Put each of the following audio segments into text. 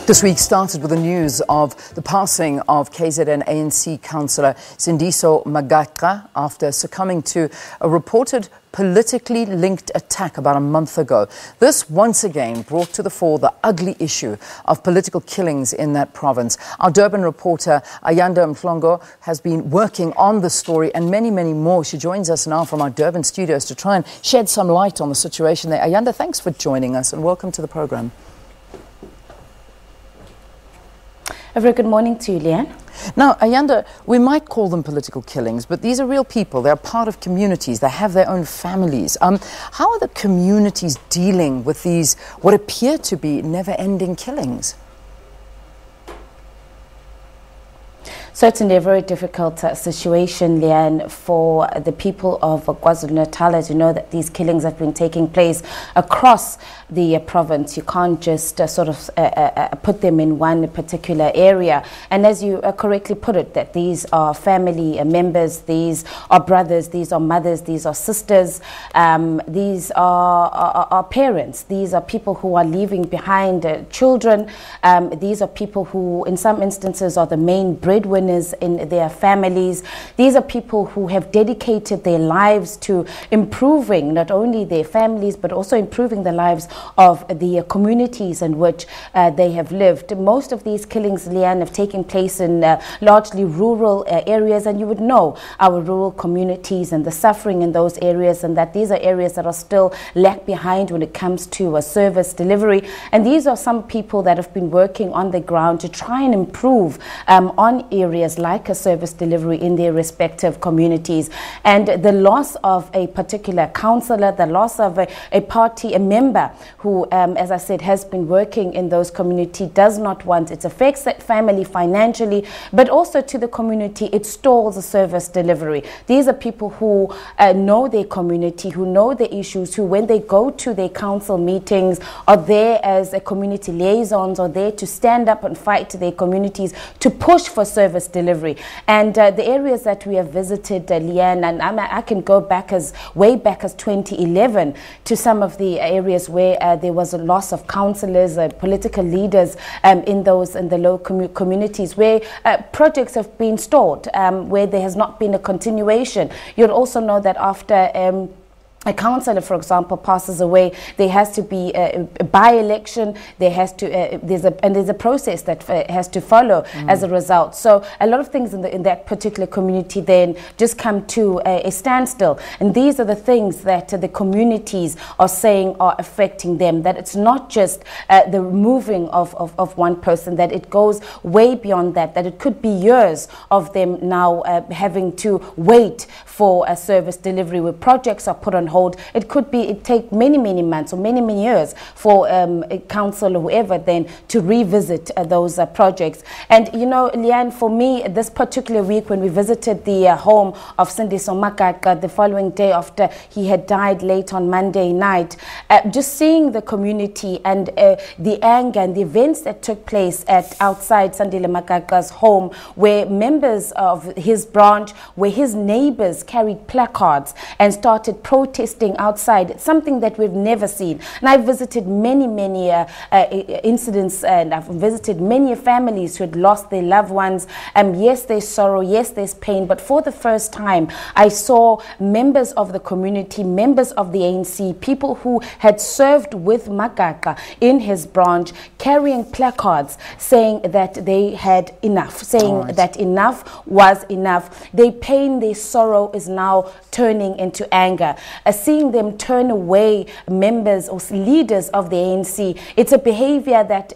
This week started with the news of the passing of KZN ANC Councillor Sindiso Magaqa after succumbing to a reported politically linked attack about a month ago. This once again brought to the fore the ugly issue of political killings in that province. Our Durban reporter Ayanda Mhlongo has been working on the story and many, many more. She joins us now from our Durban studios to try and shed some light on the situation there. Ayanda, thanks for joining us and welcome to the program. A very good morning to you, Leanne. Now, Ayanda, we might call them political killings, but these are real people. They're part of communities. They have their own families. How are the communities dealing with these, what appear to be never-ending killings? Certainly a very difficult situation, Leanne, for the people of KwaZulu-Natal. As you know, that these killings have been taking place across the province. You can't just put them in one particular area. And as you correctly put it, that these are family members, these are brothers, these are mothers, these are sisters, these are parents, these are people who are leaving behind children, these are people who in some instances are the main breadwinners in their families. These are people who have dedicated their lives to improving not only their families but also improving the lives of the communities in which they have lived. Most of these killings, Leanne, have taken place in largely rural areas, and you would know our rural communities and the suffering in those areas, and that these are areas that are still lag behind when it comes to service delivery. And these are some people that have been working on the ground to try and improve on areas like a service delivery in their respective communities. And the loss of a particular councillor, the loss of a party, a member who, as I said, has been working in those communities, does not want. It affects that family financially, but also to the community, it stalls the service delivery. These are people who know their community, who know the issues, who when they go to their council meetings are there as a community liaisons, are there to stand up and fight to their communities, to push for service delivery. And the areas that we have visited, Leanne, and I can go back way back as 2011 to some of the areas where there was a loss of councillors, political leaders in the local communities, where projects have been stalled, where there has not been a continuation. You'll also know that after a councillor, for example, passes away, there has to be a by-election. There has to there's a process that has to follow as a result. So a lot of things in that particular community then just come to a standstill. And these are the things that the communities are saying are affecting them. That it's not just the removing of one person. That it goes way beyond that. That it could be years of them now having to wait for a service delivery, where projects are put on hold. It take many months or many years for a council or whoever then to revisit those projects. And you know, Leanne, for me, this particular week when we visited the home of Sindiso Magaqa the following day after he had died late on Monday night, just seeing the community and the anger and the events that took place outside Sindiso Magaqa's home, where members of his branch, where his neighbors carried placards and started protesting outside. It's something that we've never seen. And I've visited many incidents, and I've visited many families who had lost their loved ones. Yes, there's sorrow, yes, there's pain, but for the first time, I saw members of the community, members of the ANC, people who had served with Magaqa in his branch, carrying placards saying that they had enough, saying that enough was enough. Their pain, their sorrow is now turning into anger. Seeing them turn away members or leaders of the ANC, it's a behavior that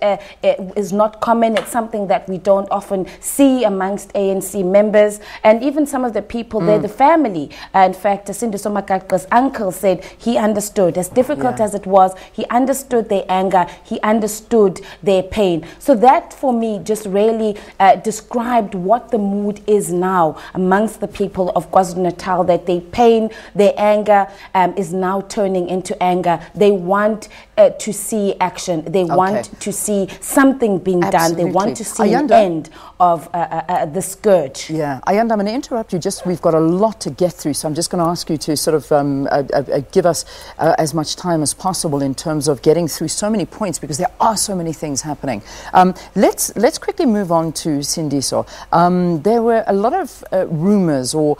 is not common. It's something that we don't often see amongst ANC members, and even some of the people there, the family. In fact, Sindiso Magaqa's uncle said he understood, as difficult as it was, he understood their anger, he understood their pain. So that for me just really described what the mood is now amongst the people of KwaZulu-Natal, that their pain, their anger is now turning into anger. They want to see action. They want to see something being done. They want to see an end of the scourge. Yeah, Ayanda, I'm going to interrupt you. We've got a lot to get through, so I'm just going to ask you to sort of give us as much time as possible in terms of getting through so many points, because there are so many things happening. Let's quickly move on to Sindiso. There were a lot of rumours or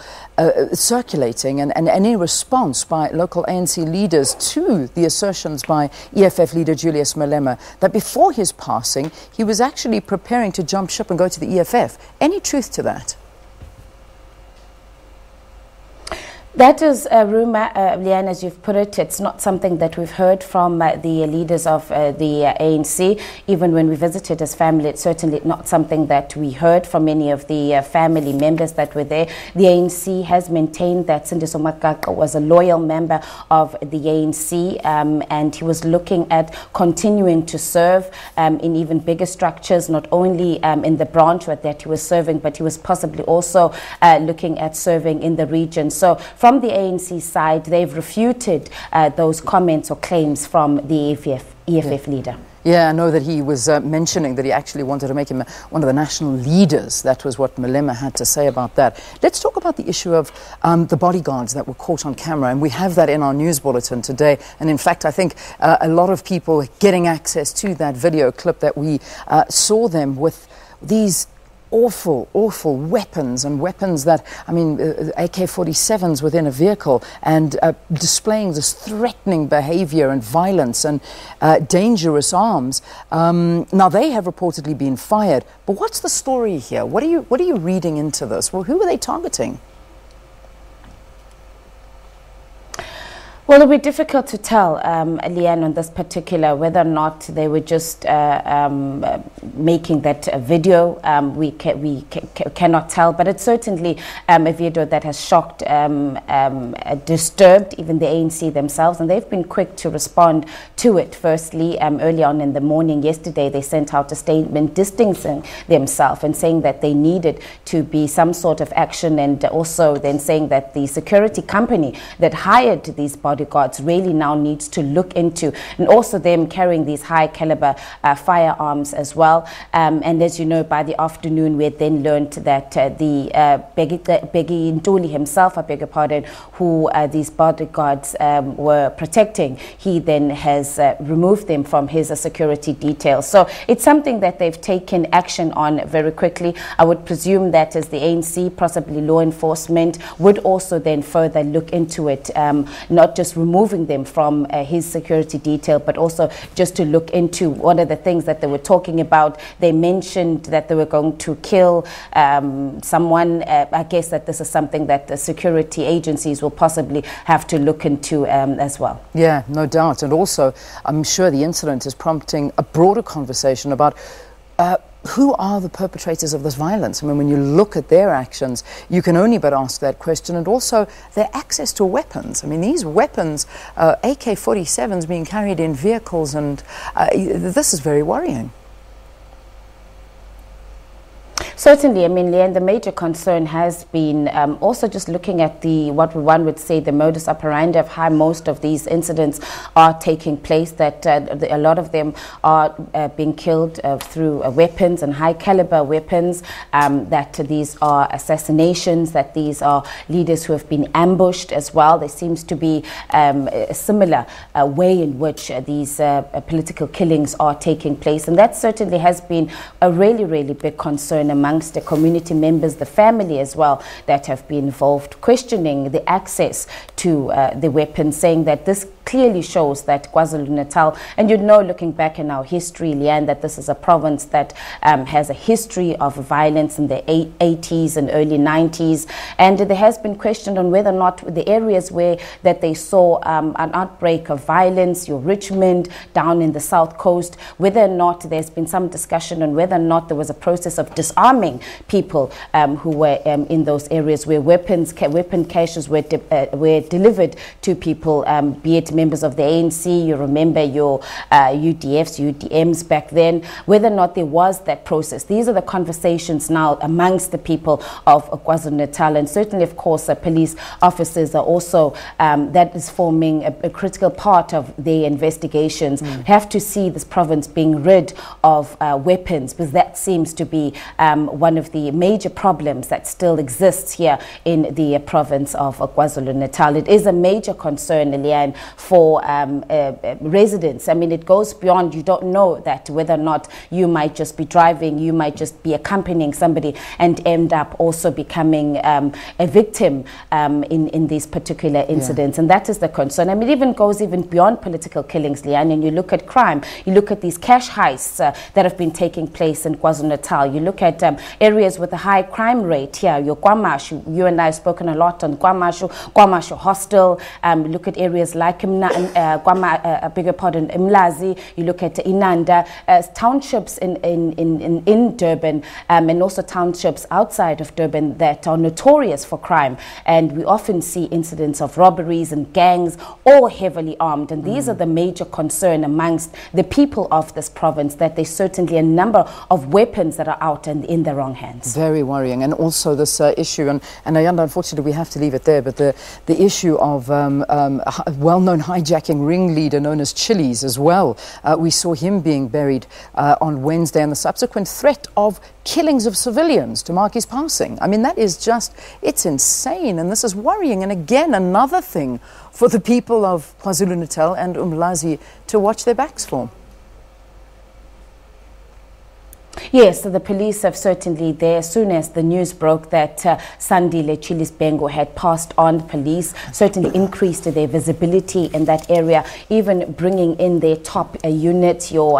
circulating and any response by local ANC leaders to the assertions by EFF leader Julius Malema that before his passing he was actually preparing to jump ship and go to the EFF. Any truth to that? That is a rumour, Leanne, as you've put it. It's not something that we've heard from the leaders of the ANC. Even when we visited as family, it's certainly not something that we heard from any of the family members that were there. The ANC has maintained that Sindiso Magaqa was a loyal member of the ANC, and he was looking at continuing to serve in even bigger structures, not only in the branch that he was serving, but he was possibly also looking at serving in the region. So from the ANC side, they've refuted those comments or claims from the EFF leader. Yeah, I know that he was mentioning that he actually wanted to make him one of the national leaders. That was what Malema had to say about that. Let's talk about the issue of the bodyguards that were caught on camera, and we have that in our news bulletin today. And in fact, I think a lot of people getting access to that video clip that we saw them with these awful weapons, and weapons that, I mean, AK-47s within a vehicle, and displaying this threatening behavior and violence and dangerous arms. Now, they have reportedly been fired, but what's the story here? What are you reading into this? Well, who are they targeting? Well, it would be difficult to tell, Leanne, on this particular, whether or not they were just making that video. We cannot tell, but it's certainly a video that has shocked, disturbed even the ANC themselves, and they've been quick to respond to it. Firstly, early on in the morning yesterday, they sent out a statement distancing themselves and saying that they needed to be some sort of action, and also then saying that the security company that hired these bodyguards really now needs to look into, and also them carrying these high caliber firearms as well. And as you know, by the afternoon, we had then learned that the Begi Ntuli himself, I beg your pardon, who these bodyguards were protecting, he then has removed them from his security details. So it's something that they've taken action on very quickly. I would presume that as the ANC, possibly law enforcement, would also then further look into it, not just removing them from his security detail, but also just to look into what are the things that they were talking about. They mentioned that they were going to kill someone. I guess that this is something that the security agencies will possibly have to look into as well. Yeah, no doubt. And also, I'm sure the incident is prompting a broader conversation about who are the perpetrators of this violence? I mean, when you look at their actions, you can only but ask that question, and also their access to weapons. I mean, these weapons, AK-47s being carried in vehicles, and this is very worrying. Certainly, I mean, Leanne, the major concern has been also just looking at what one would say the modus operandi of how most of these incidents are taking place, that a lot of them are being killed through weapons and high caliber weapons, that these are assassinations, that these are leaders who have been ambushed as well. There seems to be a similar way in which these political killings are taking place, and that certainly has been a really, really big concern amongst the community members, the family as well, that have been involved, questioning the access to the weapons, saying that this clearly shows that KwaZulu-Natal, and you know, looking back in our history, Leanne, that this is a province that has a history of violence in the 80s and early 90s, and there has been question on whether or not the areas where that they saw an outbreak of violence, your Richmond, down in the south coast, whether or not there's been some discussion on whether or not there was a process of disarming people who were in those areas where weapon caches were delivered to people, be it members of the ANC, you remember your UDFs, UDMs back then, whether or not there was that process. These are the conversations now amongst the people of KwaZulu-Natal, and certainly, of course, police officers are also, that is forming a critical part of their investigations. Have to see this province being rid of weapons, because that seems to be one of the major problems that still exists here in the province of KwaZulu-Natal. It is a major concern, Leanne, for residents. I mean, it goes beyond, you don't know that whether or not you might just be driving, you might just be accompanying somebody and end up also becoming a victim in these particular incidents. And that is the concern. I mean, it even goes even beyond political killings, Leanne, and you look at crime, you look at these cash heists that have been taking place in KwaZulu-Natal, you look at areas with a high crime rate here, your KwaMashu, you and I have spoken a lot on KwaMashu Hostel, look at areas like Mlazi, you look at Inanda, townships in Durban, and also townships outside of Durban that are notorious for crime, and we often see incidents of robberies and gangs, all heavily armed, and these are the major concern amongst the people of this province, that there's certainly a number of weapons that are out and in the wrong hands. Very worrying. And also this issue, and Ayanda, unfortunately we have to leave it there, but the issue of a well-known hijacking ringleader known as Chili's as well. We saw him being buried on Wednesday, and the subsequent threat of killings of civilians to mark his passing. I mean, that is just, it's insane, and this is worrying. And again, another thing for the people of KwaZulu-Natal and Umlazi to watch their backs for. Yes, so the police have certainly there, as soon as the news broke that Sandile Chilis Bengo had passed on, police certainly increased their visibility in that area, even bringing in their top unit, your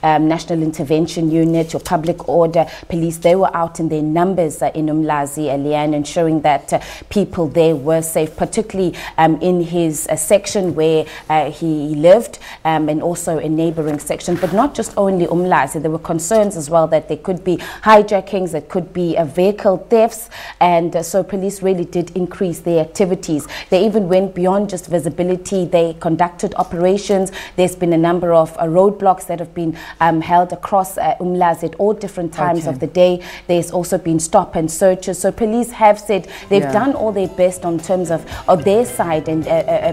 National Intervention Unit, your Public Order Police. They were out in their numbers in Umlazi, Leanne, ensuring that people there were safe, particularly in his section where he lived, and also a neighboring section. But not just only Umlazi, there were concerns as well that there could be hijackings, there could be vehicle thefts, and so police really did increase their activities. They even went beyond just visibility. They conducted operations. There's been a number of roadblocks that have been held across Umlazi at all different times of the day. There's also been stop and searches. So police have said they've done all their best on terms of their side and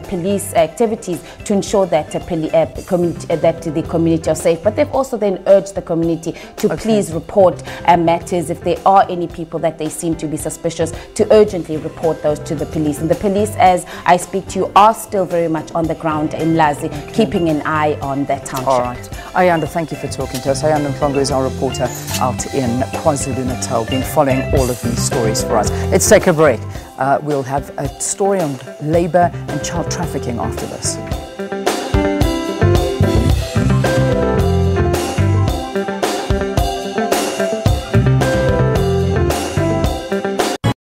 police activities to ensure that the community are safe. But they've also then urged the community to please report matters if there are any people that they seem to be suspicious, to urgently report those to the police. And the police, as I speak to you, are still very much on the ground in Lazi, keeping an eye on that township. All right. Ayanda, thank you for talking to us. Ayanda Mhlongo is our reporter out in KwaZulu-Natal, been following all of these stories for us. Let's take a break. We'll have a story on labour and child trafficking after this.